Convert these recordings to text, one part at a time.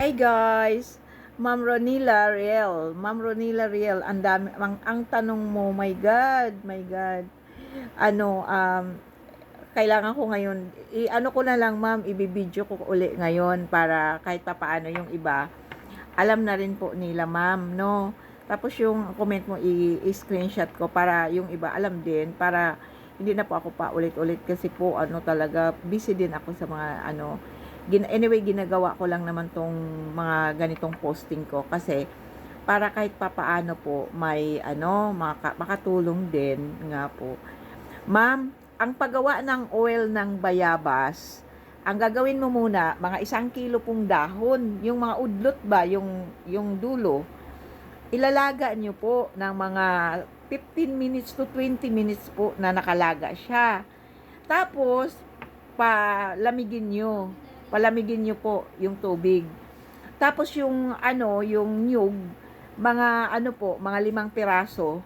Hi guys, Ma'am Ronila Riel, ang dami, ang tanong mo, my God, my God. Ano, kailangan ko ngayon, ano ko na lang ma'am, ibibideo ko uli ngayon para kahit papaano yung iba, alam na rin po nila ma'am, no? Tapos yung comment mo, i-screenshot ko para yung iba alam din, para hindi na po ako pa ulit-ulit kasi po ano talaga, busy din ako sa mga ano, anyway, ginagawa ko lang naman tong mga ganitong posting ko kasi para kahit papaano po may ano, makatulong din nga po. Ma'am, ang paggawa ng oil ng bayabas, ang gagawin mo muna, mga 1 kilo pong dahon, yung mga udlot ba, yung dulo, ilalaga nyo po ng mga 15 minutes to 20 minutes po na nakalaga siya. Tapos, palamigin nyo po yung tubig. Tapos yung ano, yung nyug, mga ano po, mga 5 piraso,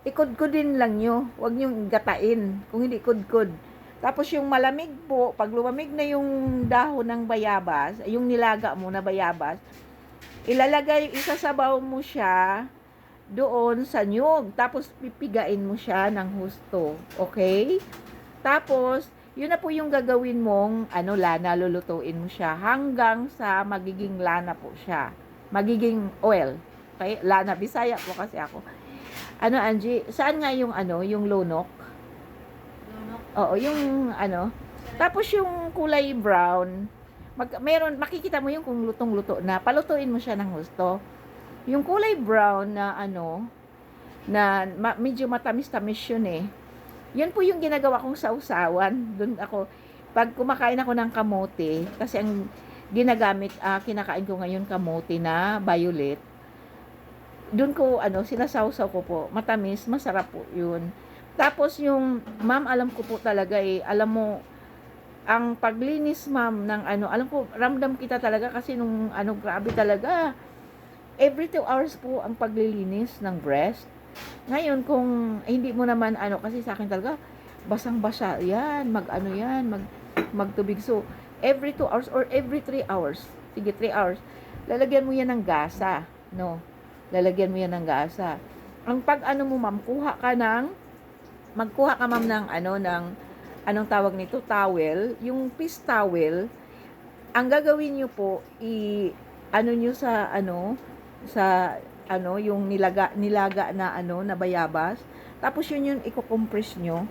ikudkudin lang nyo, huwag nyo gatain, kung hindi kudkud. Tapos yung malamig po, pag lumamig na yung dahon ng bayabas, yung nilaga mo na bayabas, isasabaw mo siya doon sa nyug. Tapos pipigain mo siya ng husto. Okay? Tapos, yun na po yung gagawin mong lana, lulutuin mo siya hanggang sa magiging lana po siya. Magiging oil. Okay? Lana, Bisaya po kasi ako. Angie, saan nga yung yung lunok? Lunok? Oo, yung Tapos yung kulay brown, makikita mo yung kung lutong-luto na, palutuin mo siya ng gusto. Yung kulay brown na medyo matamis-tamis yun eh. Yan po yung ginagawa kong sausawan. Doon ako, pag kumakain ako ng kamote, kasi ang kinakain ko ngayon kamote na violet, doon ko, sinasawsaw ko po. Matamis, masarap po yun. Tapos yung, ma'am, alam ko po talaga alam mo, ang paglinis ma'am ng alam ko, ramdam kita talaga kasi nung grabe talaga. Every 2 hours po ang paglilinis ng breast. Ngayon, kung hindi mo naman kasi sa akin talaga, basang-basa yan, magtubig. So, every 2 hours or every 3 hours, sige 3 hours, lalagyan mo yan ng gasa, no? Lalagyan mo yan ng gasa. Ang mo ma'am, magkuha ka ma'am ng anong tawag nito, towel, yung piece towel, ang gagawin nyo po, nyo sa yung nilaga na na bayabas, tapos yun yung i-compress nyo.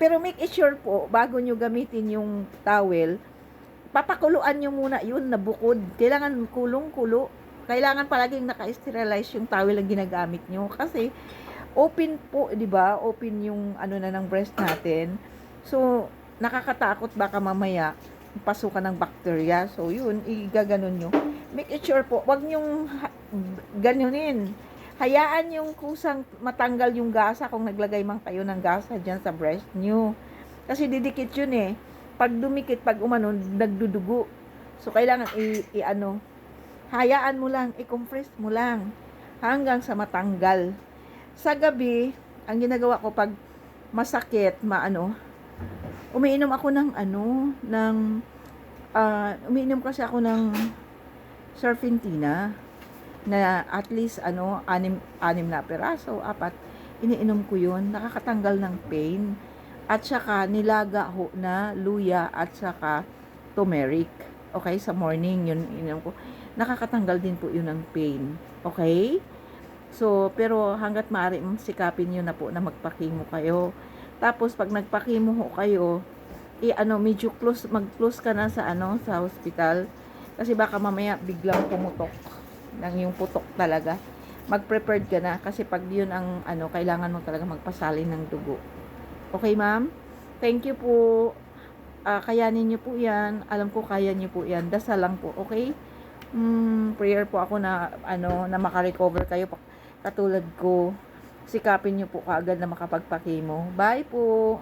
Pero make sure po, bago nyo gamitin yung towel, papakuluan nyo muna yun na bukod. Kailangan kulong-kulo. Kailangan palaging naka-sterilize yung towel na ginagamit nyo. Kasi, open po, di ba? Open yung na ng breast natin. So, nakakatakot baka mamaya pasukan ng bacteria. So, yun, igaganon nyo. Make sure po, wag nyong ganunin. Hayaan yung kusang matanggal yung gasa kung naglagay man kayo ng gasa dyan sa breast nyo. Kasi didikit yun eh. Pag dumikit, pag nagdudugo. So, kailangan hayaan mo lang, i-compress mo lang hanggang sa matanggal. Sa gabi, ang ginagawa ko pag masakit, umiinom ako umiinom kasi ako ng Serpentina na at least 6 na piraso, 4, iniinom ko yun, nakakatanggal ng pain, at saka nilaga ho na luya at saka turmeric. Okay, sa morning yun ininom ko, nakakatanggal din po yun ng pain. Okay, so pero hanggat maaari sikapin nyo na po na magpakimo kayo. Tapos pag nagpakimo ho kayo, medyo mag-close ka na sa sa hospital, kasi baka mamaya biglang pumutok ng yung putok talaga. Mag-prepared ka na kasi pag yun ang kailangan mo talaga magpasalin ng dugo. Okay, ma'am? Thank you po. Kayanin niyo po 'yan. Alam ko kaya niyo po 'yan. Dasal lang po, okay? Prayer po ako na na maka-recover kayo katulad ko. Sikapin niyo po kaagad na makapagpakimo. Bye po.